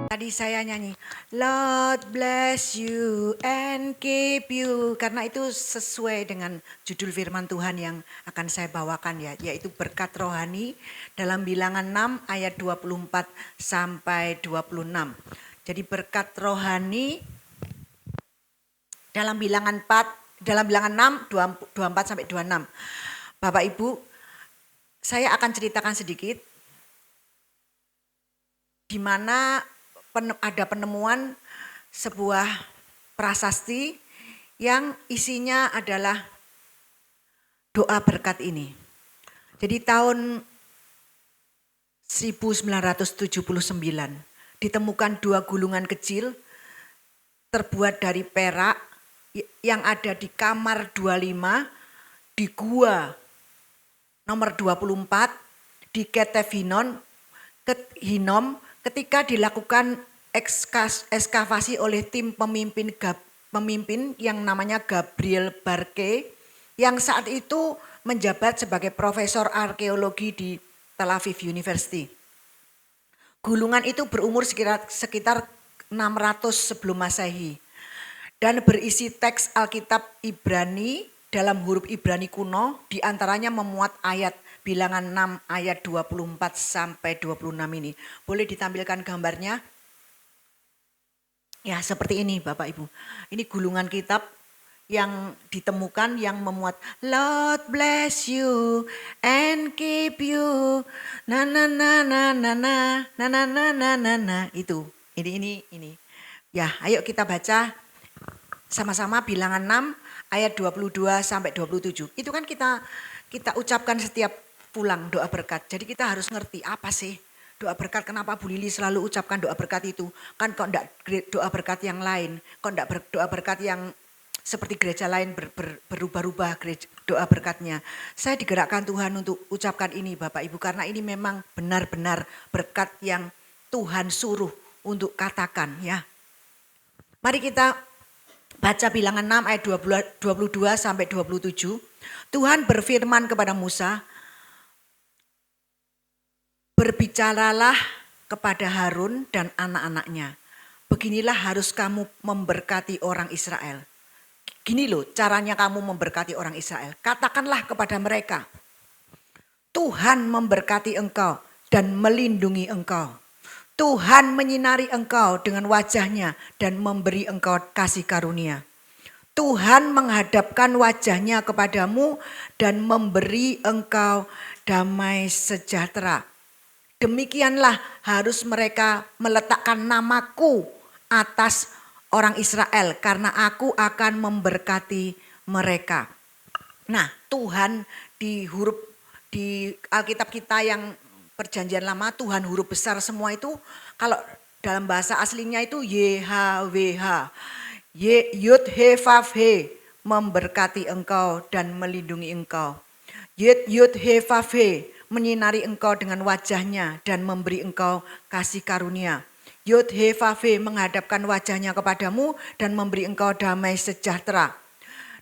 Tadi saya nyanyi, Lord bless you and keep you. Karena itu sesuai dengan judul firman Tuhan yang akan saya bawakan ya. Yaitu berkat rohani dalam bilangan 6 ayat 24 sampai 26. Jadi berkat rohani dalam bilangan 6, 24 sampai 26. Bapak Ibu, saya akan ceritakan sedikit di mana ada penemuan sebuah prasasti yang isinya adalah doa berkat ini. Jadi tahun 1979 ditemukan 2 gulungan kecil terbuat dari perak yang ada di kamar 25 di gua nomor 24 di Ketef Hinnom ketika dilakukan ekskavasi oleh tim pemimpin yang namanya Gabriel Barke yang saat itu menjabat sebagai profesor arkeologi di Tel Aviv University. Gulungan itu berumur sekitar 600 sebelum Masehi dan berisi teks Alkitab Ibrani dalam huruf Ibrani kuno, diantaranya memuat ayat bilangan 6 ayat 24 sampai 26 ini. Boleh ditampilkan gambarnya? Ya seperti ini Bapak Ibu. Ini gulungan kitab yang ditemukan yang memuat Lord bless you and keep you. Na na na na na na na na na na na na itu. Ini. Ya, ayo kita baca sama-sama bilangan 6 ayat 22 sampai 27. Itu kan kita ucapkan setiap pulang doa berkat. Jadi kita harus ngerti apa sih doa berkat, kenapa Bu Lili selalu ucapkan doa berkat itu. Kan kok enggak doa berkat yang lain, kok enggak doa berkat yang seperti gereja lain berubah-ubah doa berkatnya. Saya digerakkan Tuhan untuk ucapkan ini Bapak Ibu karena ini memang benar-benar berkat yang Tuhan suruh untuk katakan ya. Mari kita baca bilangan 6 ayat 22 sampai 27. Tuhan berfirman kepada Musa, berbicaralah kepada Harun dan anak-anaknya. Beginilah harus kamu memberkati orang Israel. Gini loh caranya kamu memberkati orang Israel. Katakanlah kepada mereka, Tuhan memberkati engkau dan melindungi engkau. Tuhan menyinari engkau dengan wajahnya dan memberi engkau kasih karunia. Tuhan menghadapkan wajahnya kepadamu dan memberi engkau damai sejahtera. Demikianlah harus mereka meletakkan namaku atas orang Israel karena aku akan memberkati mereka. Nah, Tuhan di Alkitab kita yang Perjanjian Lama, Tuhan huruf besar semua itu kalau dalam bahasa aslinya itu YHWH. Yud He Vav He memberkati engkau dan melindungi engkau. Yud He Vav He menyinari engkau dengan wajahnya dan memberi engkau kasih karunia. Yud He Vav He menghadapkan wajahnya kepadamu dan memberi engkau damai sejahtera.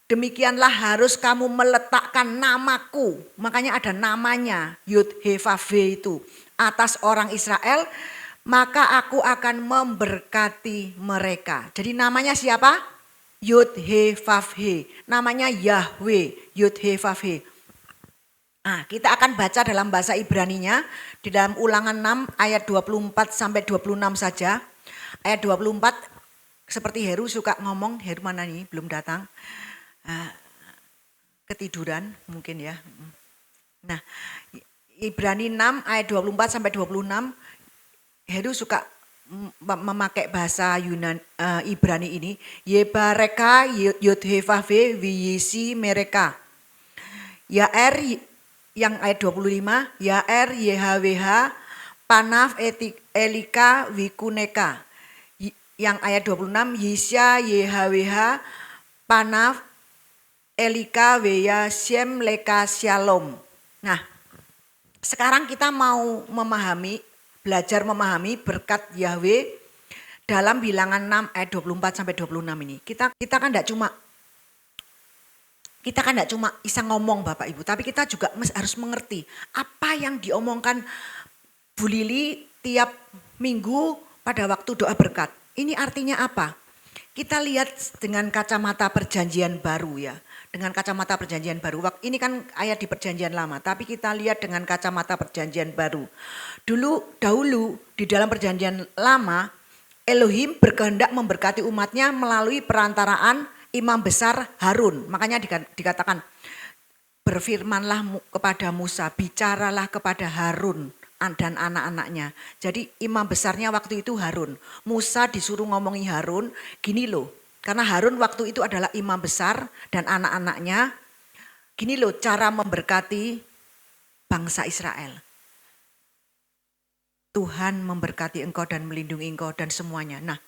Demikianlah harus kamu meletakkan namaku, makanya ada namanya Yud He Vav He itu atas orang Israel, maka aku akan memberkati mereka. Jadi namanya siapa? Yud He Vav He, namanya Yahweh Yud He Vav He. Nah, kita akan baca dalam bahasa Ibraninya di dalam Ulangan 6 ayat 24 sampai 26 saja. Ayat 24 seperti Heru suka ngomong, Heru mana nih belum datang. Ketiduran mungkin ya. Nah, Ibrani 6 ayat 24 sampai 26 Heru suka memakai bahasa Ibrani ini. Yebareka Yud He Vav He Viyisi mereka. Yaer yang ayat 25, Yaer YHWH Panaf Elika Wikuneka. Yang ayat 26, Yisya YHWH Panaf Elika Weya Shem Leka Shalom. Nah, sekarang kita mau belajar memahami berkat Yahweh dalam bilangan 6 ayat 24 sampai 26 ini. Kita kan enggak cuma bisa ngomong Bapak Ibu, tapi kita juga harus mengerti apa yang diomongkan Bu Lili tiap minggu pada waktu doa berkat. Ini artinya apa? Kita lihat dengan kacamata perjanjian baru ya. Dengan kacamata perjanjian baru. Ini kan ayat di perjanjian lama. Tapi kita lihat dengan kacamata perjanjian baru. Dahulu di dalam perjanjian lama, Elohim berkehendak memberkati umatnya melalui perantaraan imam besar Harun. Makanya dikatakan, berfirmanlah kepada Musa, bicaralah kepada Harun dan anak-anaknya. Jadi imam besarnya waktu itu Harun. Musa disuruh ngomongi Harun, gini loh. Karena Harun waktu itu adalah imam besar dan anak-anaknya. Gini loh cara memberkati bangsa Israel. Tuhan memberkati engkau dan melindungi engkau dan semuanya. Nah,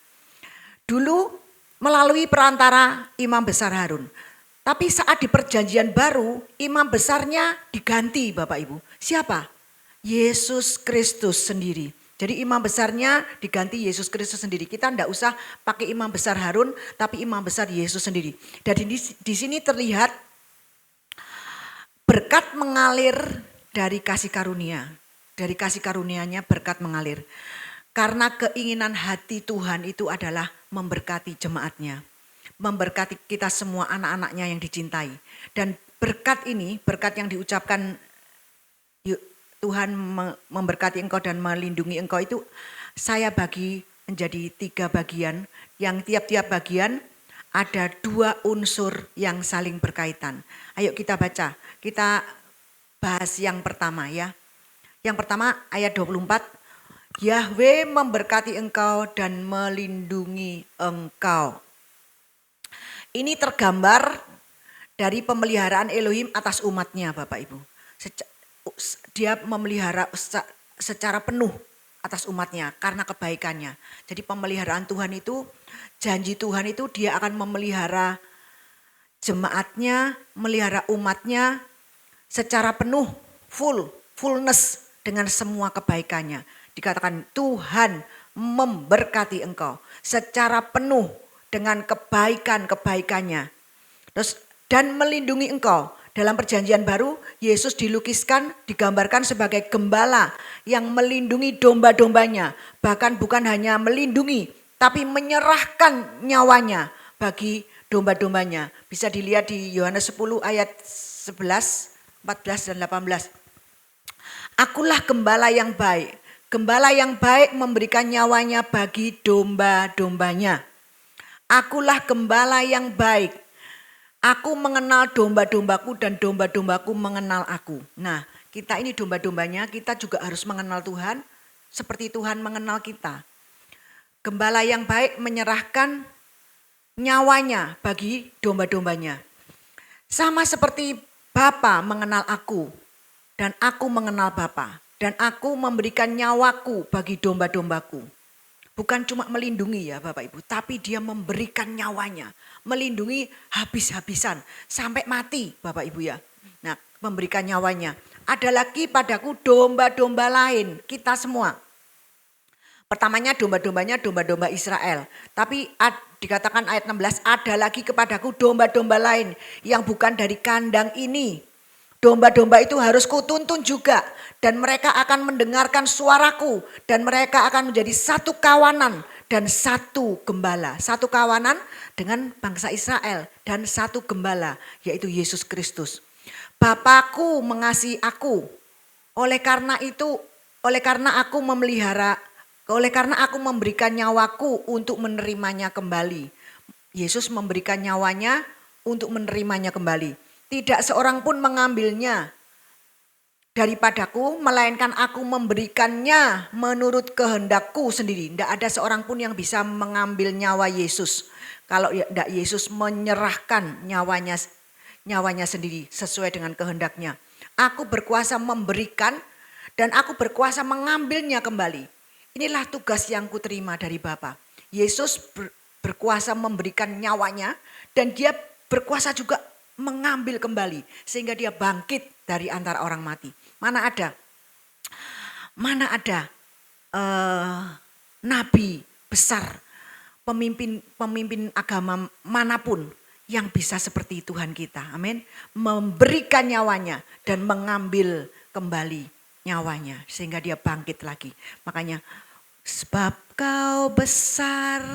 dulu melalui perantara imam besar Harun. Tapi saat di perjanjian baru, imam besarnya diganti Bapak Ibu. Siapa? Yesus Kristus sendiri. Jadi imam besarnya diganti Yesus Kristus sendiri. Kita tidak usah pakai imam besar Harun, tapi imam besar Yesus sendiri. Dan di sini terlihat berkat mengalir dari kasih karunia. Dari kasih karunia-Nya berkat mengalir. Karena keinginan hati Tuhan itu adalah memberkati jemaatnya. Memberkati kita semua anak-anaknya yang dicintai. Dan berkat ini, berkat yang diucapkan Tuhan memberkati engkau dan melindungi engkau itu saya bagi menjadi 3 bagian. Yang tiap-tiap bagian ada 2 unsur yang saling berkaitan. Ayo kita baca, kita bahas yang pertama ya. Yang pertama ayat 24, Yahweh memberkati engkau dan melindungi engkau. Ini tergambar dari pemeliharaan Elohim atas umatnya Bapak Ibu. Dia memelihara secara penuh atas umatnya karena kebaikannya. Jadi pemeliharaan Tuhan itu, janji Tuhan itu dia akan memelihara jemaatnya, melihara umatnya secara penuh, fullness dengan semua kebaikannya. Dikatakan Tuhan memberkati engkau secara penuh dengan kebaikan-kebaikannya. Terus dan melindungi engkau. Dalam perjanjian baru Yesus dilukiskan, digambarkan sebagai gembala yang melindungi domba-dombanya. Bahkan bukan hanya melindungi tapi menyerahkan nyawanya bagi domba-dombanya. Bisa dilihat di Yohanes 10 ayat 11, 14 dan 18. Akulah gembala yang baik. Gembala yang baik memberikan nyawanya bagi domba-dombanya. Akulah gembala yang baik. Aku mengenal domba-dombaku dan domba-dombaku mengenal aku. Nah, kita ini domba-dombanya, kita juga harus mengenal Tuhan seperti Tuhan mengenal kita. Gembala yang baik menyerahkan nyawanya bagi domba-dombanya. Sama seperti Bapa mengenal aku dan aku mengenal Bapa. Dan aku memberikan nyawaku bagi domba-dombaku. Bukan cuma melindungi ya Bapak Ibu, tapi dia memberikan nyawanya. Melindungi habis-habisan sampai mati Bapak Ibu ya. Nah, memberikan nyawanya. Ada lagi padaku domba-domba lain, kita semua. Pertamanya domba-dombanya domba-domba Israel. Tapi dikatakan ayat 16, ada lagi kepadaku domba-domba lain yang bukan dari kandang ini. Domba-domba itu harus kutuntun juga. Dan mereka akan mendengarkan suaraku. Dan mereka akan menjadi satu kawanan dan satu gembala. Satu kawanan dengan bangsa Israel dan satu gembala, yaitu Yesus Kristus. Bapakku mengasihi aku. Oleh karena aku memelihara, oleh karena aku memberikan nyawaku untuk menerimanya kembali. Yesus memberikan nyawanya untuk menerimanya kembali. Tidak seorang pun mengambilnya daripadaku, melainkan aku memberikannya menurut kehendakku sendiri. Tidak ada seorang pun yang bisa mengambil nyawa Yesus. Kalau tidak Yesus menyerahkan nyawanya sendiri sesuai dengan kehendaknya. Aku berkuasa memberikan dan aku berkuasa mengambilnya kembali. Inilah tugas yang kuterima dari Bapa. Yesus berkuasa memberikan nyawanya dan dia berkuasa juga mengambil kembali sehingga dia bangkit dari antara orang mati. Mana ada nabi besar, pemimpin agama manapun yang bisa seperti Tuhan kita. Amin. Memberikan nyawanya dan mengambil kembali nyawanya sehingga dia bangkit lagi. Makanya Sebab kau besar,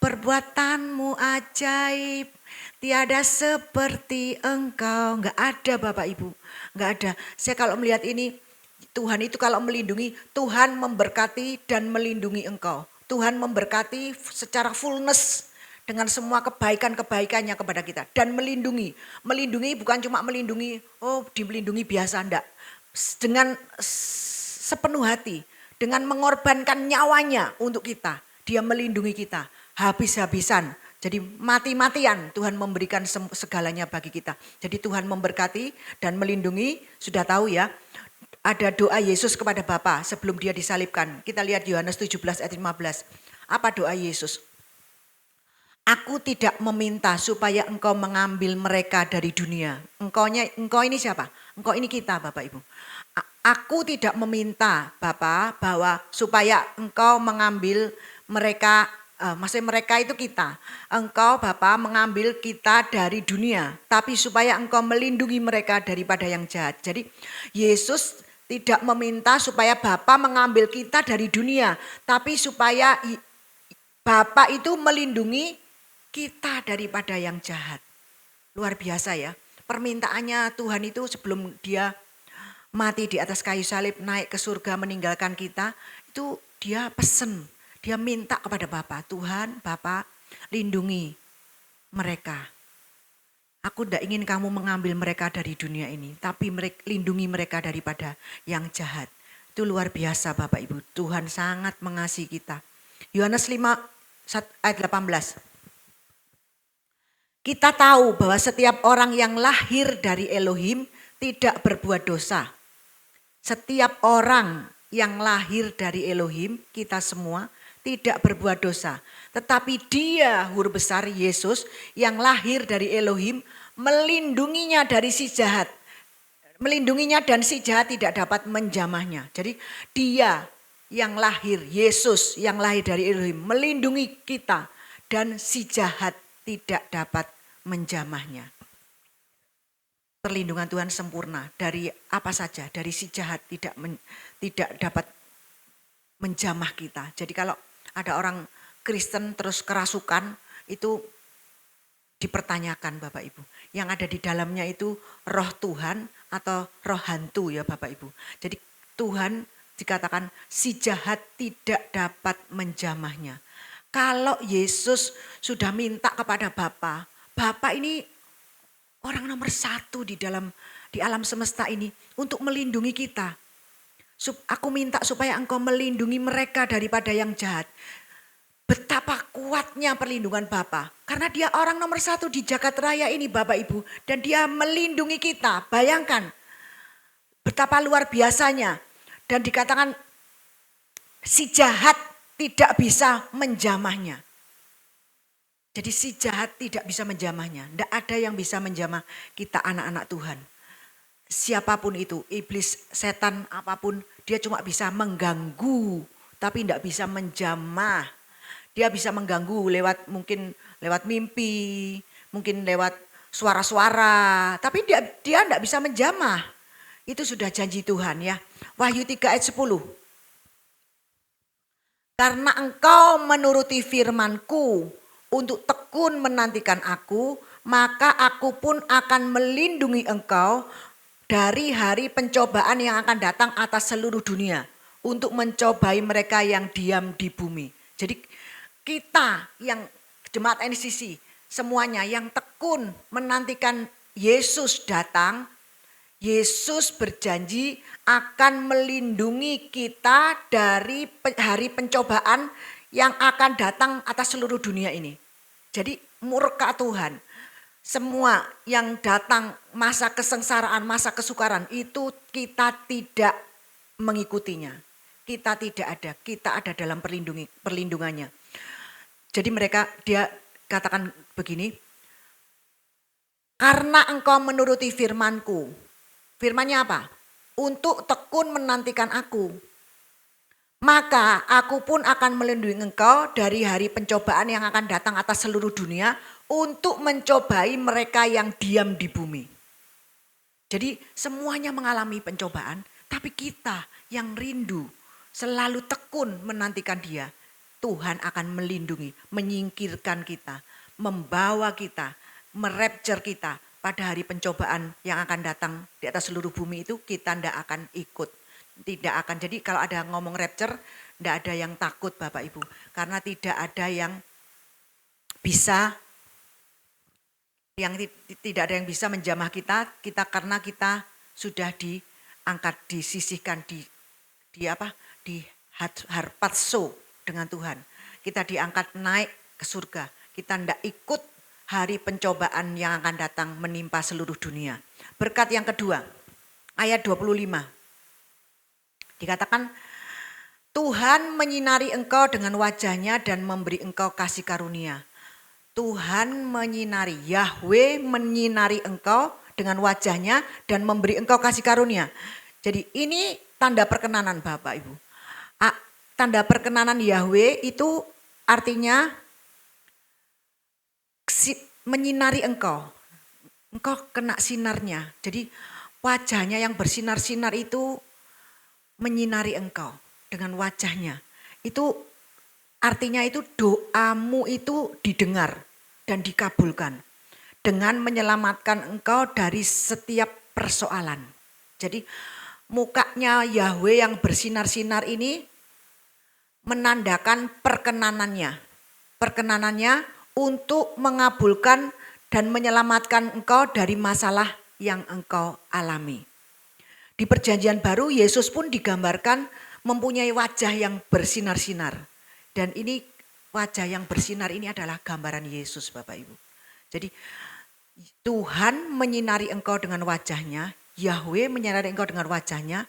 perbuatanmu ajaib, tiada seperti engkau. Enggak ada Bapak Ibu, enggak ada. Saya kalau melihat ini, Tuhan itu kalau melindungi, Tuhan memberkati dan melindungi engkau. Tuhan memberkati secara fullness dengan semua kebaikan-kebaikannya kepada kita. Dan melindungi. Melindungi bukan cuma melindungi, dilindungi biasa, enggak. Dengan sepenuh hati. Dengan mengorbankan nyawanya untuk kita. Dia melindungi kita habis-habisan. Jadi mati-matian Tuhan memberikan segalanya bagi kita. Jadi Tuhan memberkati dan melindungi. Sudah tahu ya, ada doa Yesus kepada Bapa sebelum dia disalibkan. Kita lihat Yohanes 17 ayat 15. Apa doa Yesus? Aku tidak meminta supaya engkau mengambil mereka dari dunia. Engkau ini siapa? Engkau ini kita Bapak Ibu. Aku tidak meminta Bapa bahwa supaya engkau mengambil mereka, maksudnya mereka itu kita. Engkau Bapa mengambil kita dari dunia, tapi supaya engkau melindungi mereka daripada yang jahat. Jadi Yesus tidak meminta supaya Bapa mengambil kita dari dunia, tapi supaya Bapa itu melindungi kita daripada yang jahat. Luar biasa ya. Permintaannya Tuhan itu sebelum dia mati di atas kayu salib, naik ke surga meninggalkan kita, itu dia pesen, dia minta kepada Bapa, Tuhan Bapa lindungi mereka. Aku tidak ingin kamu mengambil mereka dari dunia ini, tapi lindungi mereka daripada yang jahat. Itu luar biasa Bapak Ibu, Tuhan sangat mengasihi kita. Yohanes 5 ayat 18. Kita tahu bahwa setiap orang yang lahir dari Elohim tidak berbuat dosa. Setiap orang yang lahir dari Elohim, kita semua tidak berbuat dosa. Tetapi dia, huruf besar Yesus yang lahir dari Elohim, melindunginya dari si jahat. Melindunginya dan si jahat tidak dapat menjamahnya. Jadi dia yang lahir, Yesus yang lahir dari Elohim, melindungi kita dan si jahat tidak dapat menjamahnya. Perlindungan Tuhan sempurna dari apa saja, dari si jahat tidak dapat menjamah kita. Jadi kalau ada orang Kristen terus kerasukan, itu dipertanyakan Bapak Ibu. Yang ada di dalamnya itu roh Tuhan atau roh hantu ya Bapak Ibu. Jadi Tuhan dikatakan si jahat tidak dapat menjamahnya. Kalau Yesus sudah minta kepada Bapa, Bapa ini orang nomor satu di alam semesta ini untuk melindungi kita. Aku minta supaya engkau melindungi mereka daripada yang jahat. Betapa kuatnya perlindungan Bapa. Karena dia orang nomor satu di jagat raya ini Bapak Ibu. Dan dia melindungi kita. Bayangkan betapa luar biasanya. Dan dikatakan si jahat tidak bisa menjamahnya. Jadi si jahat tidak bisa menjamahnya. Tidak ada yang bisa menjamah kita anak-anak Tuhan. Siapapun itu, iblis, setan, apapun, dia cuma bisa mengganggu. Tapi tidak bisa menjamah. Dia bisa mengganggu mungkin lewat mimpi, mungkin lewat suara-suara. Tapi dia tidak bisa menjamah. Itu sudah janji Tuhan ya. Wahyu 3 ayat 10. Karena engkau menuruti firman-Ku untuk tekun menantikan aku, maka aku pun akan melindungi engkau dari hari pencobaan yang akan datang atas seluruh dunia untuk mencobai mereka yang diam di bumi. Jadi kita yang jemaat NCC semuanya yang tekun menantikan Yesus datang, Yesus berjanji akan melindungi kita dari hari pencobaan yang akan datang atas seluruh dunia ini. Jadi murka Tuhan, semua yang datang masa kesengsaraan, masa kesukaran itu kita tidak mengikutinya. Kita tidak ada, kita ada dalam perlindungannya. Jadi dia katakan begini, karena engkau menuruti firman-Ku. Firman-nya apa? Untuk tekun menantikan aku. Maka aku pun akan melindungi engkau dari hari pencobaan yang akan datang atas seluruh dunia untuk mencobai mereka yang diam di bumi. Jadi semuanya mengalami pencobaan, tapi kita yang rindu selalu tekun menantikan Dia, Tuhan akan melindungi, menyingkirkan kita, membawa kita, merapture kita pada hari pencobaan yang akan datang di atas seluruh bumi itu kita tidak akan ikut. Tidak akan. Jadi kalau ada ngomong rapture, tidak ada yang takut Bapak Ibu. Karena tidak ada yang bisa, tidak ada yang bisa menjamah kita karena kita sudah diangkat, disisihkan, di harpatso dengan Tuhan. Kita diangkat naik ke surga. Kita tidak ikut hari pencobaan yang akan datang menimpa seluruh dunia. Berkat yang kedua, ayat 25. Dikatakan, Tuhan menyinari engkau dengan wajahnya dan memberi engkau kasih karunia. Tuhan menyinari, Yahweh menyinari engkau dengan wajahnya dan memberi engkau kasih karunia. Jadi ini tanda perkenanan Bapak Ibu. Tanda perkenanan Yahweh itu artinya menyinari engkau. Engkau kena sinarnya. Jadi wajahnya yang bersinar-sinar itu menyinari engkau dengan wajahnya. Itu artinya itu doamu itu didengar dan dikabulkan. Dengan menyelamatkan engkau dari setiap persoalan. Jadi mukanya Yahweh yang bersinar-sinar ini menandakan perkenanannya. Perkenanannya untuk mengabulkan dan menyelamatkan engkau dari masalah yang engkau alami. Di perjanjian baru Yesus pun digambarkan mempunyai wajah yang bersinar-sinar. Dan ini wajah yang bersinar ini adalah gambaran Yesus Bapak Ibu. Jadi Tuhan menyinari engkau dengan wajahnya, Yahweh menyinari engkau dengan wajahnya.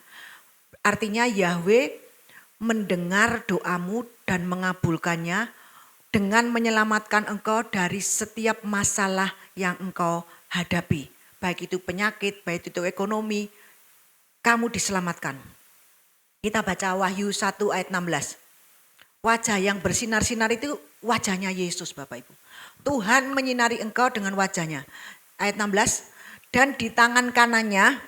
Artinya Yahweh mendengar doamu dan mengabulkannya dengan menyelamatkan engkau dari setiap masalah yang engkau hadapi. Baik itu penyakit, baik itu ekonomi, kamu diselamatkan. Kita baca Wahyu 1 ayat 16. Wajah yang bersinar-sinar itu wajahnya Yesus Bapak Ibu. Tuhan menyinari engkau dengan wajahnya. Ayat 16. Dan di tangan kanannya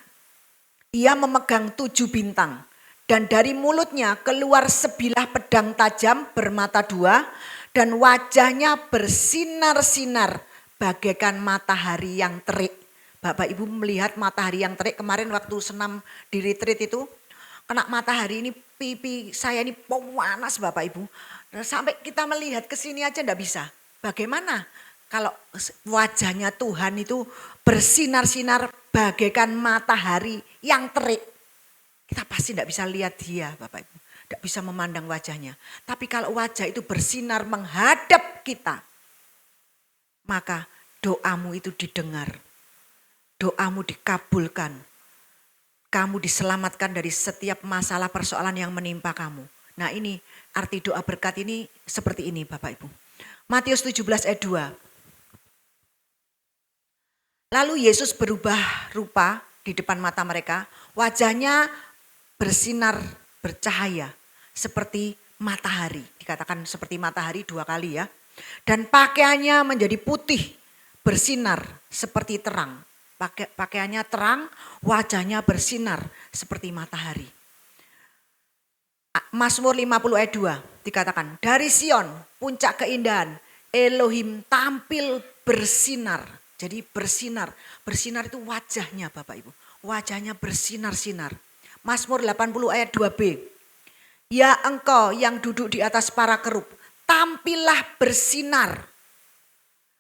ia memegang 7 bintang. Dan dari mulutnya keluar sebilah pedang tajam bermata 2. Dan wajahnya bersinar-sinar bagaikan matahari yang terik. Bapak Ibu melihat matahari yang terik kemarin waktu senam di retreat itu. Kena matahari ini pipi saya ini panas Bapak Ibu. Sampai kita melihat ke sini aja enggak bisa. Bagaimana kalau wajahnya Tuhan itu bersinar-sinar bagaikan matahari yang terik. Kita pasti enggak bisa lihat Dia Bapak Ibu. Enggak bisa memandang wajahnya. Tapi kalau wajah itu bersinar menghadap kita, maka doamu itu didengar. Doamu dikabulkan. Kamu diselamatkan dari setiap masalah persoalan yang menimpa kamu. Nah ini arti doa berkat ini seperti ini Bapak Ibu. Matius 17 ayat 2. Lalu Yesus berubah rupa di depan mata mereka. Wajahnya bersinar bercahaya seperti matahari. Dikatakan seperti matahari 2 kali ya. Dan pakaiannya menjadi putih bersinar seperti terang. Pakaiannya terang, wajahnya bersinar seperti matahari. Mazmur 50 ayat 2 dikatakan, dari Sion puncak keindahan Elohim tampil bersinar. Jadi bersinar, bersinar itu wajahnya Bapak Ibu. Wajahnya bersinar-sinar. Mazmur 80 ayat 2b. Ya engkau yang duduk di atas para kerub, tampillah bersinar.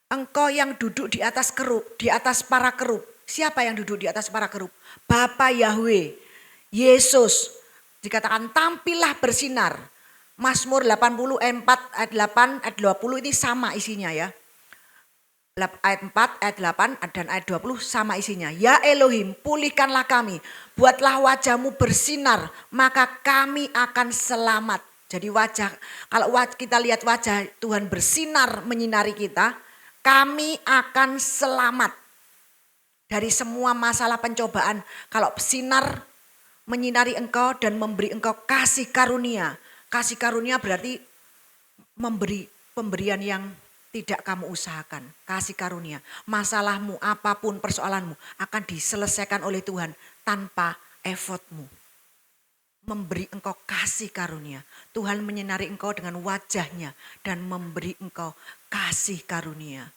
Engkau yang duduk di atas kerub, di atas para kerub. Siapa yang duduk di atas para kerub? Bapa Yahweh, Yesus. Dikatakan tampillah bersinar. Mazmur 84 ayat 8 ayat 20 ini sama isinya ya. Ayat 4, ayat 8 dan ayat 20 sama isinya. Ya Elohim, pulihkanlah kami. Buatlah wajahmu bersinar, maka kami akan selamat. Jadi wajah, kalau kita lihat wajah Tuhan bersinar menyinari kita, kami akan selamat dari semua masalah pencobaan. Kalau sinar menyinari engkau dan memberi engkau kasih karunia. Kasih karunia berarti memberi pemberian yang tidak kamu usahakan. Kasih karunia. Masalahmu apapun persoalanmu akan diselesaikan oleh Tuhan tanpa effortmu. memberi engkau kasih karunia. Tuhan menyinari engkau dengan wajahnya dan memberi engkau kasih karunia.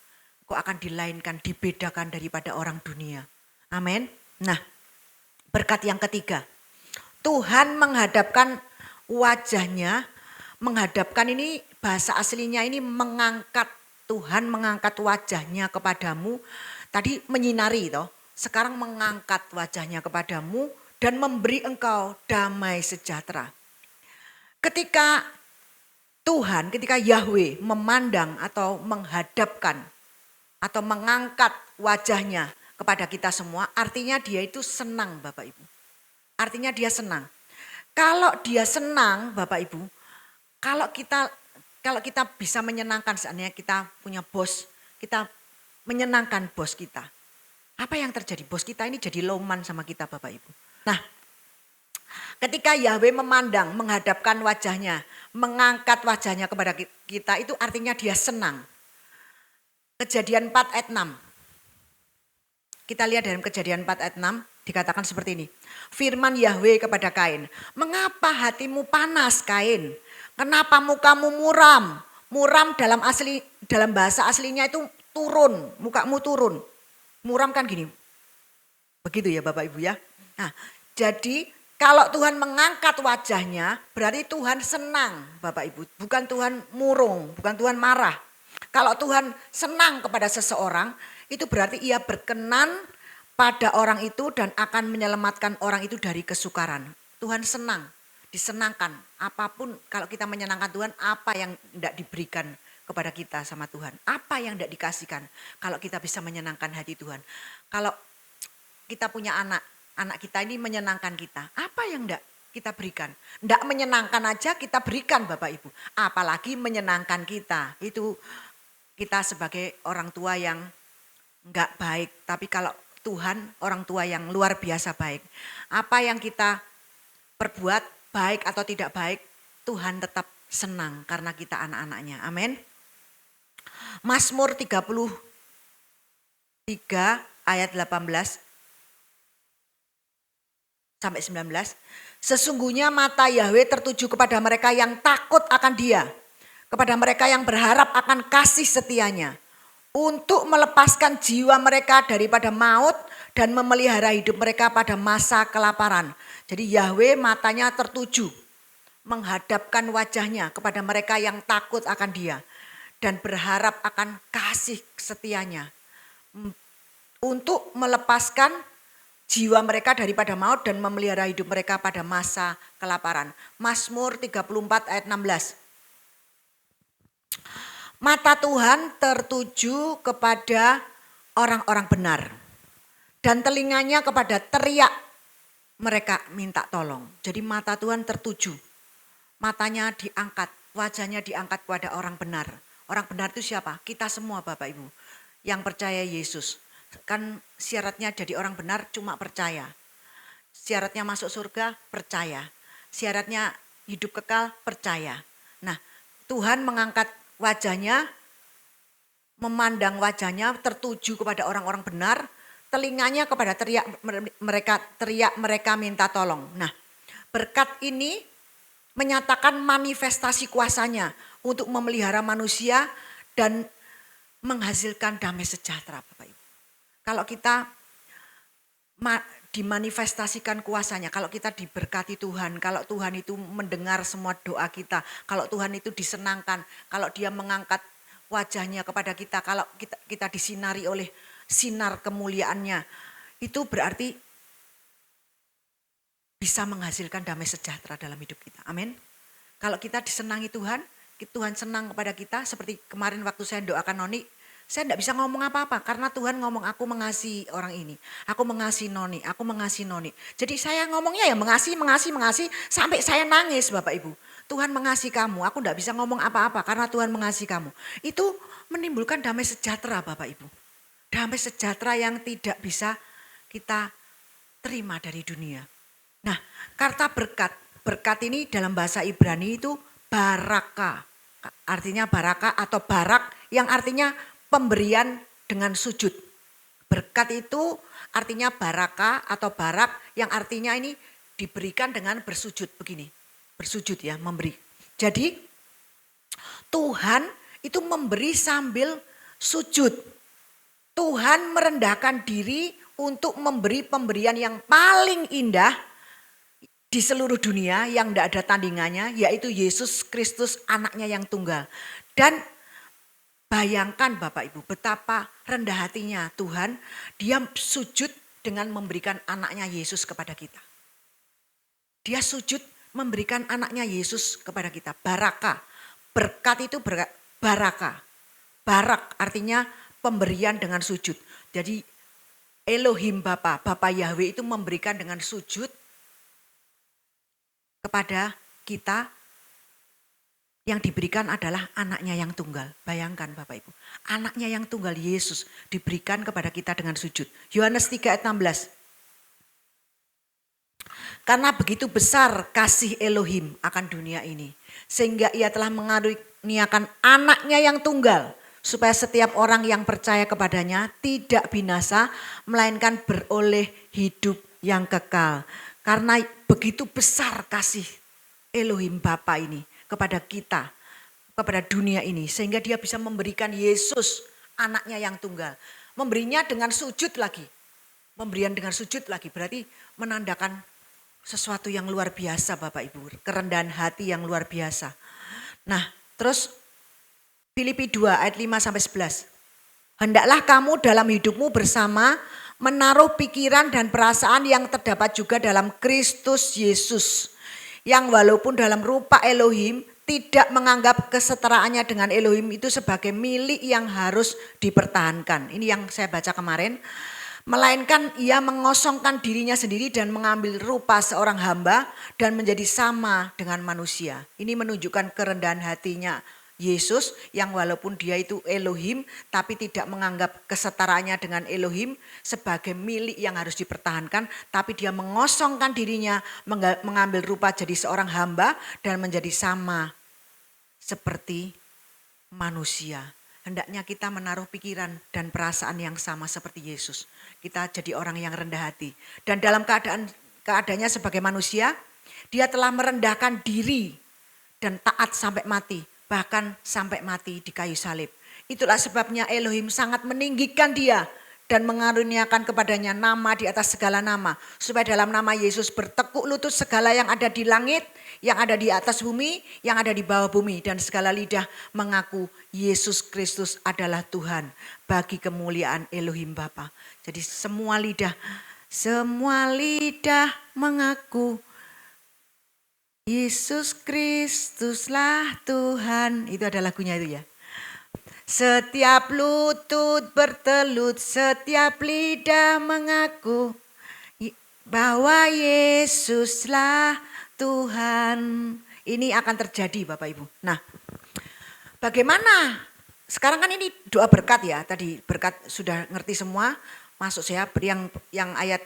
Engkau akan dilainkan, dibedakan daripada orang dunia. Amin. Nah, berkat yang ketiga. Tuhan menghadapkan wajahnya, menghadapkan ini bahasa aslinya ini mengangkat. Tuhan mengangkat wajahnya kepadamu. Tadi menyinari toh. Sekarang mengangkat wajahnya kepadamu dan memberi engkau damai sejahtera. Ketika Tuhan, ketika Yahweh memandang atau menghadapkan atau mengangkat wajahnya kepada kita semua, artinya dia itu senang Bapak Ibu. Artinya dia senang. Kalau dia senang Bapak Ibu, kalau kita bisa menyenangkan, seandainya kita punya bos, kita menyenangkan bos kita. Apa yang terjadi? Bos kita ini jadi loman sama kita Bapak Ibu. Nah, ketika Yahweh memandang, menghadapkan wajahnya, mengangkat wajahnya kepada kita, itu artinya dia senang. Kejadian 4 ayat 6. Kita lihat dalam Kejadian 4 ayat 6 dikatakan seperti ini. Firman Yahweh kepada Kain, mengapa hatimu panas Kain? Kenapa mukamu muram? Muram dalam bahasa aslinya itu turun, mukamu turun. Muram kan gini. Begitu ya Bapak Ibu ya. Nah, jadi kalau Tuhan mengangkat wajahnya berarti Tuhan senang Bapak Ibu. Bukan Tuhan murung, bukan Tuhan marah. Kalau Tuhan senang kepada seseorang itu berarti ia berkenan pada orang itu dan akan menyelamatkan orang itu dari kesukaran. Tuhan senang, disenangkan. Apapun kalau kita menyenangkan Tuhan, apa yang tidak diberikan kepada kita sama Tuhan. Apa yang tidak dikasihkan kalau kita bisa menyenangkan hati Tuhan. Kalau kita punya anak kita ini menyenangkan kita. Apa yang tidak kita berikan? Tidak menyenangkan aja kita berikan Bapak Ibu. Apalagi menyenangkan kita. Itu kita sebagai orang tua yang enggak baik. Tapi kalau Tuhan orang tua yang luar biasa baik. Apa yang kita perbuat baik atau tidak baik, Tuhan tetap senang karena kita anak-anaknya. Amin. Mazmur 33 ayat 18 sampai 19. Sesungguhnya mata Yahweh tertuju kepada mereka yang takut akan Dia, kepada mereka yang berharap akan kasih setianya, untuk melepaskan jiwa mereka daripada maut dan memelihara hidup mereka pada masa kelaparan. Jadi Yahweh matanya tertuju, menghadapkan wajahnya kepada mereka yang takut akan Dia dan berharap akan kasih setianya, untuk melepaskan jiwa mereka daripada maut dan memelihara hidup mereka pada masa kelaparan. Mazmur 34 ayat 16. Mata Tuhan tertuju kepada orang-orang benar dan telinganya kepada teriak mereka minta tolong. Jadi mata Tuhan tertuju, matanya diangkat, wajahnya diangkat kepada orang benar. Orang benar itu siapa? Kita semua Bapak Ibu yang percaya Yesus. Kan syaratnya jadi orang benar cuma percaya. Syaratnya masuk surga percaya. Syaratnya hidup kekal percaya. Nah, Tuhan mengangkat wajahnya, memandang wajahnya tertuju kepada orang-orang benar, telinganya kepada teriak mereka minta tolong. Nah, berkat ini menyatakan manifestasi kuasanya untuk memelihara manusia dan menghasilkan damai sejahtera Bapak Ibu. Kalau kita dimanifestasikan kuasanya, kalau kita diberkati Tuhan, kalau Tuhan itu mendengar semua doa kita, kalau Tuhan itu disenangkan, kalau Dia mengangkat wajahnya kepada kita, kalau kita disinari oleh sinar kemuliaannya, itu berarti bisa menghasilkan damai sejahtera dalam hidup kita. Amin. Kalau kita disenangi Tuhan, Tuhan senang kepada kita, seperti kemarin waktu saya doakan Noni, saya tidak bisa ngomong apa-apa karena Tuhan ngomong aku mengasihi orang ini. Aku mengasihi Noni, aku mengasihi Noni. Jadi saya ngomongnya ya mengasihi sampai saya nangis Bapak Ibu. Tuhan mengasihi kamu, aku tidak bisa ngomong apa-apa karena Tuhan mengasihi kamu. Itu menimbulkan damai sejahtera Bapak Ibu. Damai sejahtera yang tidak bisa kita terima dari dunia. Nah, kata berkat ini dalam bahasa Ibrani itu baraka. Artinya baraka atau barak yang artinya pemberian dengan sujud. Berkat itu artinya baraka atau barak yang artinya ini diberikan dengan bersujud begini. Bersujud ya, memberi. Jadi Tuhan itu memberi sambil sujud. Tuhan merendahkan diri untuk memberi pemberian yang paling indah di seluruh dunia yang tidak ada tandingannya, yaitu Yesus Kristus anaknya yang tunggal. Dan bayangkan Bapak Ibu betapa rendah hatinya Tuhan, dia sujud dengan memberikan anaknya Yesus kepada kita. Dia sujud memberikan anaknya Yesus kepada kita. Baraka, berkat itu baraka. Barak artinya pemberian dengan sujud. Jadi Elohim Bapa Yahweh itu memberikan dengan sujud kepada kita, yang diberikan adalah anaknya yang tunggal. Bayangkan Bapak Ibu, anaknya yang tunggal Yesus diberikan kepada kita dengan sujud. Yohanes 3 ayat 16. Karena begitu besar kasih Elohim akan dunia ini, sehingga ia telah mengaruniakan anaknya yang tunggal, supaya setiap orang yang percaya kepadanya tidak binasa, melainkan beroleh hidup yang kekal. Karena begitu besar kasih Elohim Bapa ini kepada kita, kepada dunia ini, sehingga dia bisa memberikan Yesus anaknya yang tunggal. Memberinya dengan sujud lagi. Pemberian dengan sujud lagi berarti menandakan sesuatu yang luar biasa Bapak Ibu. Kerendahan hati yang luar biasa. Nah terus Filipi 2 ayat 5-11. Hendaklah kamu dalam hidupmu bersama menaruh pikiran dan perasaan yang terdapat juga dalam Kristus Yesus. Yang walaupun dalam rupa Elohim tidak menganggap kesetaraannya dengan Elohim itu sebagai milik yang harus dipertahankan. Ini yang saya baca kemarin. Melainkan ia mengosongkan dirinya sendiri dan mengambil rupa seorang hamba dan menjadi sama dengan manusia. Ini menunjukkan kerendahan hatinya Yesus yang walaupun dia itu Elohim tapi tidak menganggap kesetaraannya dengan Elohim sebagai milik yang harus dipertahankan, tapi dia mengosongkan dirinya, mengambil rupa jadi seorang hamba dan menjadi sama seperti manusia. Hendaknya kita menaruh pikiran dan perasaan yang sama seperti Yesus. Kita jadi orang yang rendah hati. Dan dalam keadaannya sebagai manusia, dia telah merendahkan diri dan taat sampai mati. Bahkan sampai mati di kayu salib. Itulah sebabnya Elohim sangat meninggikan dia dan mengaruniakan kepadanya nama di atas segala nama. Supaya dalam nama Yesus bertekuk lutut segala yang ada di langit, yang ada di atas bumi, yang ada di bawah bumi. Dan segala lidah mengaku Yesus Kristus adalah Tuhan bagi kemuliaan Elohim Bapa. Jadi semua lidah mengaku Yesus Kristuslah Tuhan. Itu ada lagunya itu ya. Setiap lutut bertelut, setiap lidah mengaku bahwa Yesuslah Tuhan. Ini akan terjadi Bapak Ibu. Nah, bagaimana? Sekarang kan ini doa berkat ya. Tadi berkat sudah ngerti semua. Masuk saya yang ayat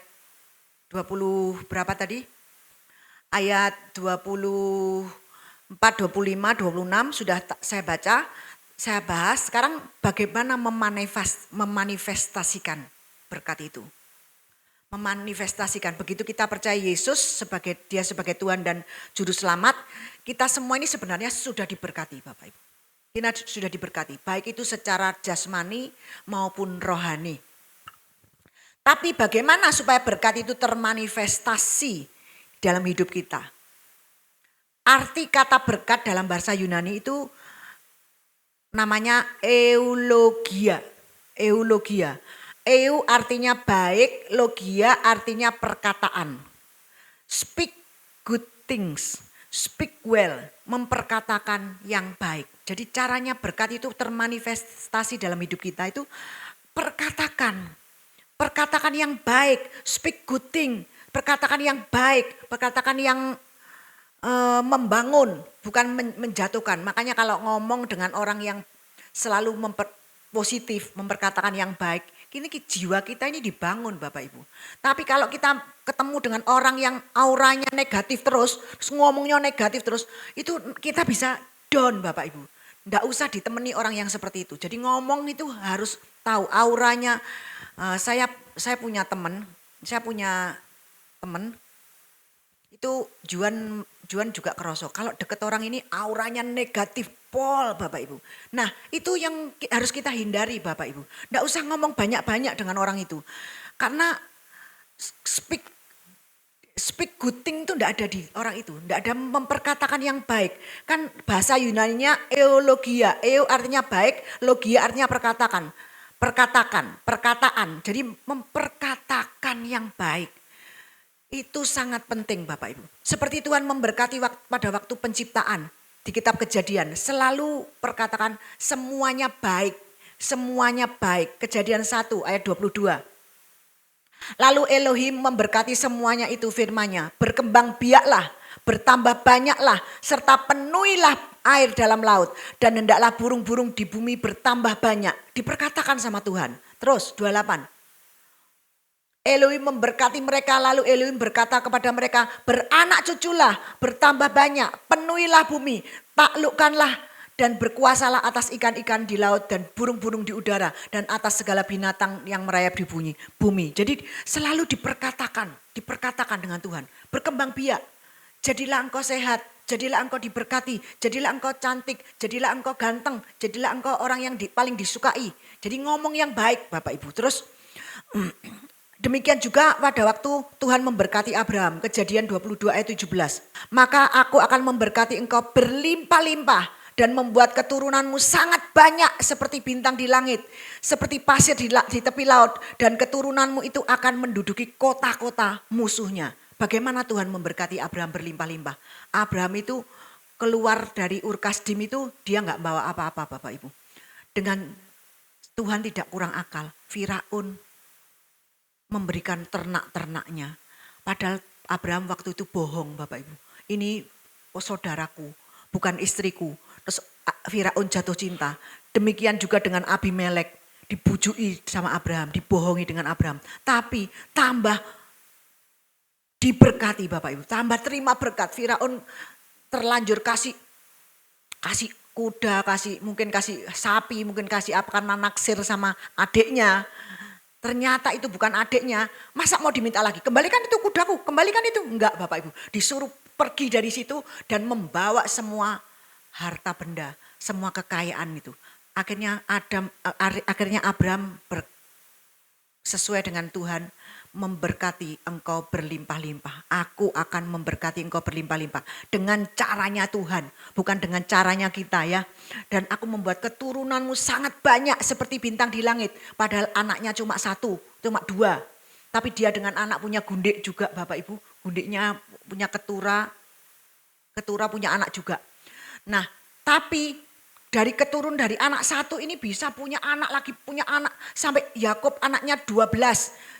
20 berapa tadi? Ayat 24, 25, 26 sudah saya baca, saya bahas. Sekarang bagaimana memanifestasikan berkat itu. Memanifestasikan, begitu kita percaya Yesus dia sebagai Tuhan dan Juru Selamat, kita semua ini sebenarnya sudah diberkati Bapak Ibu. Kita sudah diberkati, baik itu secara jasmani maupun rohani. Tapi bagaimana supaya berkat itu termanifestasi dalam hidup kita? Arti kata berkat dalam bahasa Yunani itu namanya eulogia. Eulogia. Eu artinya baik, logia artinya perkataan. Speak good things, speak well, memperkatakan yang baik. Jadi caranya berkat itu termanifestasi dalam hidup kita itu perkatakan yang baik, speak good thing. Perkatakan yang baik, perkatakan yang membangun, bukan menjatuhkan. Makanya kalau ngomong dengan orang yang selalu positif, memperkatakan yang baik, ini jiwa kita ini dibangun Bapak Ibu. Tapi kalau kita ketemu dengan orang yang auranya negatif terus ngomongnya negatif terus, itu kita bisa down Bapak Ibu. Nggak usah ditemani orang yang seperti itu. Jadi ngomong itu harus tahu auranya. Saya punya teman Itu Juan juga kerosok. Kalau deket orang ini auranya negatif pol Bapak Ibu. Nah itu yang harus kita hindari Bapak Ibu. Nggak usah ngomong banyak-banyak dengan orang itu. Karena speak speak good thing itu enggak ada di orang itu. Enggak ada memperkatakan yang baik. Kan bahasa Yunaninya eulogia. Eu artinya baik, logia artinya perkatakan. Perkataan. Jadi memperkatakan yang baik. Itu sangat penting Bapak Ibu. Seperti Tuhan memberkati pada waktu penciptaan di kitab Kejadian. Selalu perkatakan semuanya baik. Semuanya baik. Kejadian 1 ayat 22. Lalu Elohim memberkati semuanya itu firman-Nya. Berkembang biaklah, bertambah banyaklah, serta penuhilah air dalam laut. Dan hendaklah burung-burung di bumi bertambah banyak. Diperkatakan sama Tuhan. Terus 28. Elohim memberkati mereka, lalu Elohim berkata kepada mereka, beranak cuculah, bertambah banyak, penuhilah bumi, taklukkanlah dan berkuasalah atas ikan-ikan di laut dan burung-burung di udara dan atas segala binatang yang merayap di bumi. Jadi selalu diperkatakan dengan Tuhan, berkembang biak, jadilah engkau sehat, jadilah engkau diberkati, jadilah engkau cantik, jadilah engkau ganteng, jadilah engkau orang yang paling disukai. Jadi ngomong yang baik Bapak Ibu. Terus demikian juga pada waktu Tuhan memberkati Abraham, Kejadian 22 ayat 17. Maka aku akan memberkati engkau berlimpah-limpah dan membuat keturunanmu sangat banyak seperti bintang di langit, seperti pasir di tepi laut, dan keturunanmu itu akan menduduki kota-kota musuhnya. Bagaimana Tuhan memberkati Abraham berlimpah-limpah? Abraham itu keluar dari Ur Kasdim itu dia nggak bawa apa-apa Bapak Ibu. Dengan Tuhan tidak kurang akal, Firaun memberikan ternak-ternaknya. Padahal Abraham waktu itu bohong Bapak Ibu. Ini saudaraku, bukan istriku. Terus Firaun jatuh cinta. Demikian juga dengan Abimelek. Dibujui sama Abraham, dibohongi dengan Abraham. Tapi tambah diberkati Bapak Ibu. Tambah terima berkat. Firaun terlanjur kasih kuda, mungkin kasih sapi, mungkin kasih apa, kan naksir sama adiknya. Ternyata itu bukan adiknya, masa mau diminta lagi? Kembalikan itu kudaku, kembalikan itu. Enggak Bapak Ibu, disuruh pergi dari situ dan membawa semua harta benda, semua kekayaan itu. Akhirnya Abraham sesuai dengan Tuhan memberkati engkau berlimpah-limpah. Aku akan memberkati engkau berlimpah-limpah. Dengan caranya Tuhan, bukan dengan caranya kita ya. Dan aku membuat keturunanmu sangat banyak seperti bintang di langit. Padahal anaknya cuma 1, cuma 2. Tapi dia dengan anak punya gundik juga Bapak Ibu. Gundiknya punya ketura punya anak juga. Nah tapi dari anak 1 ini bisa punya anak lagi, punya anak. Sampai Yakub anaknya 12.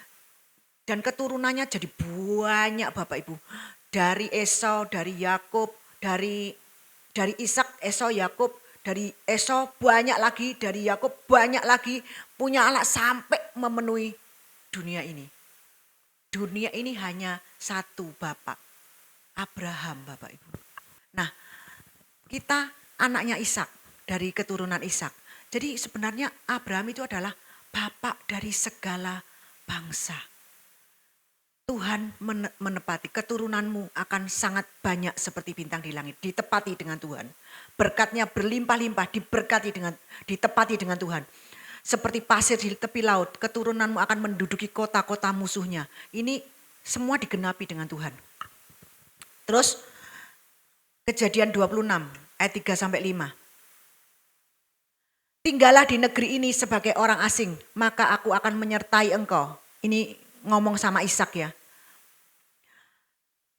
Dan keturunannya jadi banyak Bapak Ibu. Dari Esau, dari Yakub, dari Ishak, Esau, Yakub, dari Esau banyak lagi, dari Yakub banyak lagi. Punya anak sampai memenuhi dunia ini. Dunia ini hanya satu Bapak, Abraham Bapak Ibu. Nah kita anaknya Ishak, dari keturunan Ishak. Jadi sebenarnya Abraham itu adalah bapak dari segala bangsa. Tuhan menepati, keturunanmu akan sangat banyak seperti bintang di langit. Ditepati dengan Tuhan. Berkatnya berlimpah-limpah, ditepati dengan Tuhan. Seperti pasir di tepi laut, keturunanmu akan menduduki kota-kota musuhnya. Ini semua digenapi dengan Tuhan. Terus Kejadian 26 ayat 3-5. Tinggallah di negeri ini sebagai orang asing, maka aku akan menyertai engkau. Ini ngomong sama Ishak ya.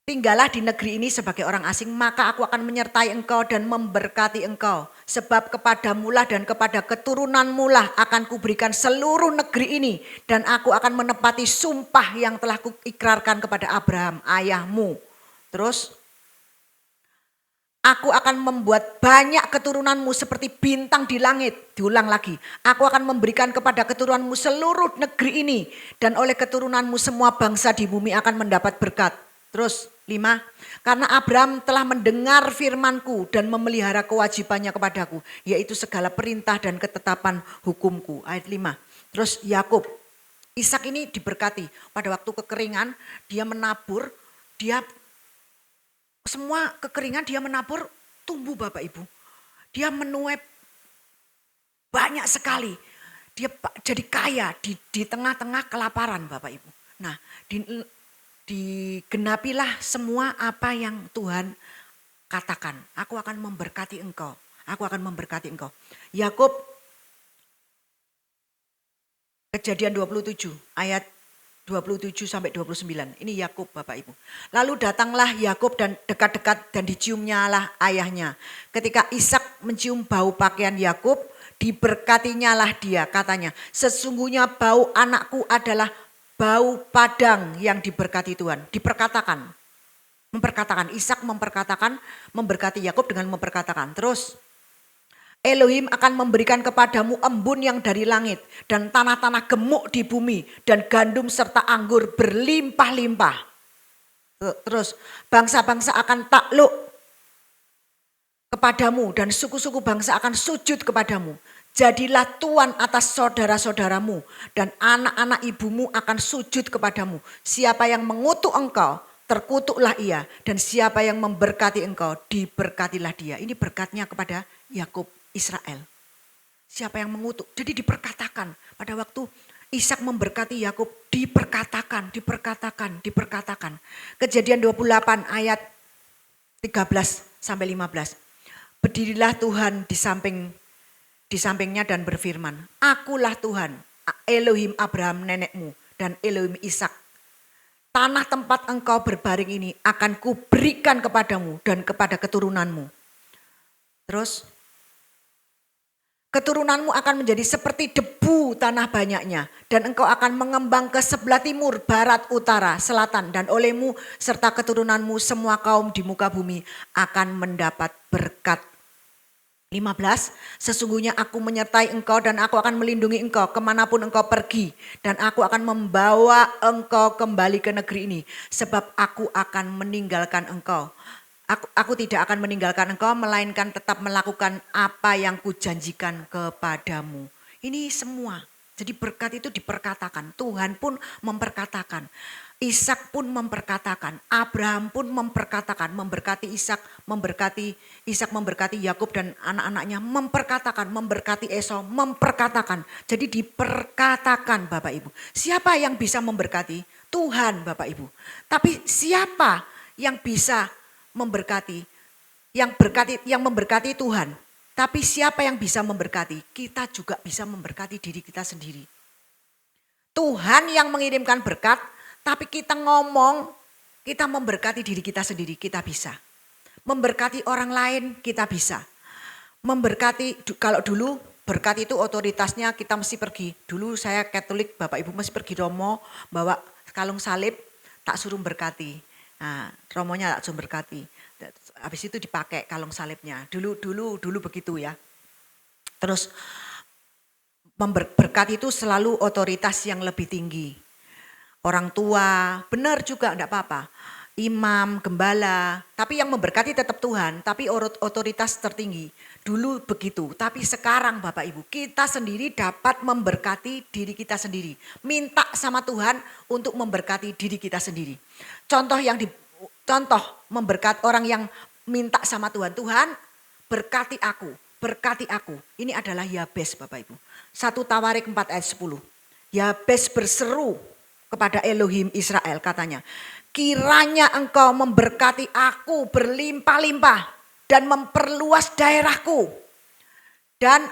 Tinggallah di negeri ini sebagai orang asing, maka aku akan menyertai engkau dan memberkati engkau. Sebab kepadamulah dan kepada keturunanmulah akan kuberikan seluruh negeri ini. Dan aku akan menepati sumpah yang telah kuikrarkan kepada Abraham, ayahmu. Terus, aku akan membuat banyak keturunanmu seperti bintang di langit. Diulang lagi. Aku akan memberikan kepada keturunanmu seluruh negeri ini. Dan oleh keturunanmu semua bangsa di bumi akan mendapat berkat. Terus 5. Karena Abraham telah mendengar firmanku dan memelihara kewajibannya kepadaku. Yaitu segala perintah dan ketetapan hukumku. Ayat 5. Terus Yakub. Ishak ini diberkati. Pada waktu kekeringan dia menabur. Dia semua kekeringan dia menabur tumbuh Bapak Ibu. Dia menuai banyak sekali. Dia jadi kaya di tengah-tengah kelaparan Bapak Ibu. Nah, digenapilah semua apa yang Tuhan katakan. Aku akan memberkati engkau. Aku akan memberkati engkau. Yakub Kejadian 27 ayat 27 sampai 29. Ini Yakub Bapak Ibu. Lalu datanglah Yakub dan dekat-dekat dan diciumnyalah ayahnya. Ketika Ishak mencium bau pakaian Yakub, diberkatinyalah dia, katanya, sesungguhnya bau anakku adalah bau padang yang diberkati Tuhan. Memperkatakan, Ishak memperkatakan, memberkati Yakub dengan memperkatakan. Terus Elohim akan memberikan kepadamu embun yang dari langit dan tanah-tanah gemuk di bumi dan gandum serta anggur berlimpah-limpah. Terus bangsa-bangsa akan takluk kepadamu dan suku-suku bangsa akan sujud kepadamu. Jadilah tuan atas saudara-saudaramu dan anak-anak ibumu akan sujud kepadamu. Siapa yang mengutuk engkau, terkutuklah ia, dan siapa yang memberkati engkau, diberkatilah dia. Ini berkatnya kepada Yakub, Israel. Siapa yang mengutuk? Jadi diperkatakan pada waktu Ishak memberkati Yakub, diperkatakan. Kejadian 28 ayat 13 sampai 15. Berdirilah Tuhan di sampingnya dan berfirman, akulah Tuhan, Elohim Abraham nenekmu dan Elohim Ishak. Tanah tempat engkau berbaring ini akan kuberikan kepadamu dan kepada keturunanmu. Terus, keturunanmu akan menjadi seperti debu tanah banyaknya. Dan engkau akan mengembang ke sebelah timur, barat, utara, selatan. Dan olehmu serta keturunanmu semua kaum di muka bumi akan mendapat berkat. 15, sesungguhnya aku menyertai engkau dan aku akan melindungi engkau kemanapun engkau pergi. Dan aku akan membawa engkau kembali ke negeri ini. Sebab aku akan meninggalkan engkau. Aku tidak akan meninggalkan engkau, melainkan tetap melakukan apa yang kujanjikan kepadamu. Ini semua. Jadi berkat itu diperkatakan. Tuhan pun memperkatakan. Ishak pun memperkatakan. Abraham pun memperkatakan. Memberkati Ishak, memberkati Yakub dan anak-anaknya. Memperkatakan, memberkati Esau, memperkatakan. Jadi diperkatakan Bapak Ibu. Siapa yang bisa memberkati? Tuhan Bapak Ibu. Tapi siapa yang bisa memberkati, yang memberkati Tuhan. Tapi siapa yang bisa memberkati? Kita juga bisa memberkati diri kita sendiri. Tuhan yang mengirimkan berkat, tapi kita ngomong, kita memberkati diri kita sendiri, kita bisa. Memberkati orang lain, kita bisa. Memberkati, kalau dulu berkat itu otoritasnya kita mesti pergi. Dulu saya Katolik, Bapak Ibu mesti pergi Romo, bawa kalung salib, tak suruh berkati. Nah, romonya tak suruh berkati. Habis itu dipakai kalung salibnya. Dulu begitu ya. Terus berkat itu selalu otoritas yang lebih tinggi. Orang tua, benar juga enggak apa-apa. Imam, gembala, tapi yang memberkati tetap Tuhan, tapi otoritas tertinggi. Dulu begitu, tapi sekarang Bapak Ibu, kita sendiri dapat memberkati diri kita sendiri. Minta sama Tuhan untuk memberkati diri kita sendiri. Contoh memberkat orang yang minta sama Tuhan. Tuhan berkati aku, berkati aku. Ini adalah Yabes Bapak Ibu. 1 Tawarik 4 ayat 10. Yabes berseru kepada Elohim Israel katanya. Kiranya engkau memberkati aku berlimpah-limpah dan memperluas daerahku. Dan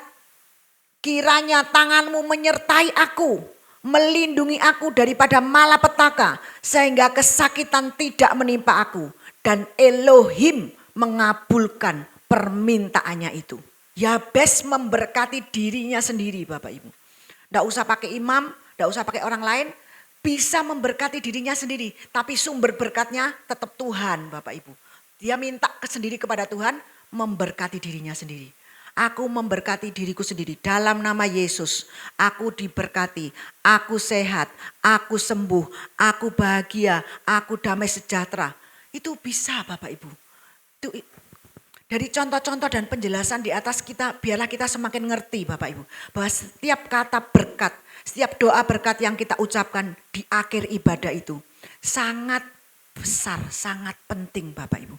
kiranya tanganmu menyertai aku, melindungi aku daripada malapetaka sehingga kesakitan tidak menimpa aku. Dan Elohim mengabulkan permintaannya itu. Yabes memberkati dirinya sendiri Bapak Ibu. Tidak usah pakai imam, tidak usah pakai orang lain. Bisa memberkati dirinya sendiri. Tapi sumber berkatnya tetap Tuhan Bapak Ibu. Dia minta sendiri kepada Tuhan, memberkati dirinya sendiri. Aku memberkati diriku sendiri dalam nama Yesus. Aku diberkati, aku sehat, aku sembuh, aku bahagia, aku damai sejahtera. Itu bisa Bapak Ibu. Itu dari contoh-contoh dan penjelasan di atas kita, biarlah kita semakin ngerti Bapak Ibu. Bahwa setiap kata berkat, setiap doa berkat yang kita ucapkan di akhir ibadah itu sangat besar, sangat penting Bapak Ibu.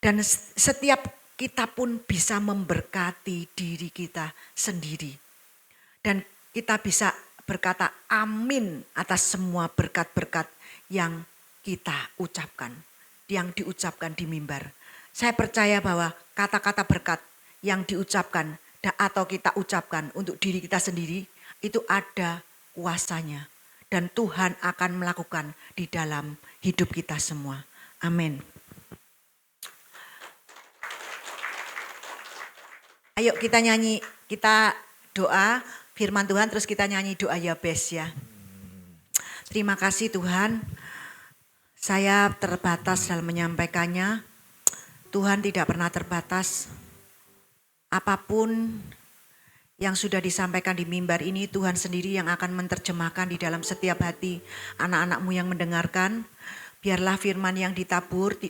Dan setiap kita pun bisa memberkati diri kita sendiri. Dan kita bisa berkata amin atas semua berkat-berkat yang kita ucapkan, yang diucapkan di mimbar. Saya percaya bahwa kata-kata berkat yang diucapkan atau kita ucapkan untuk diri kita sendiri itu ada kuasanya. Dan Tuhan akan melakukan di dalam hidup kita semua. Amin. Ayo kita nyanyi, kita doa firman Tuhan terus kita nyanyi doa Yabes ya. Terima kasih Tuhan, saya terbatas dalam menyampaikannya. Tuhan tidak pernah terbatas. Apapun yang sudah disampaikan di mimbar ini Tuhan sendiri yang akan menerjemahkan di dalam setiap hati anak-anak-Mu yang mendengarkan. Biarlah firman yang ditabur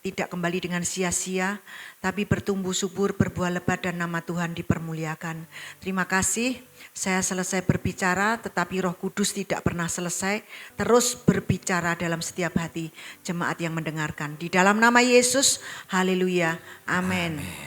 tidak kembali dengan sia-sia, tapi bertumbuh subur, berbuah lebat dan nama Tuhan dipermuliakan. Terima kasih, saya selesai berbicara tetapi Roh Kudus tidak pernah selesai, terus berbicara dalam setiap hati jemaat yang mendengarkan. Di dalam nama Yesus, haleluya, amin.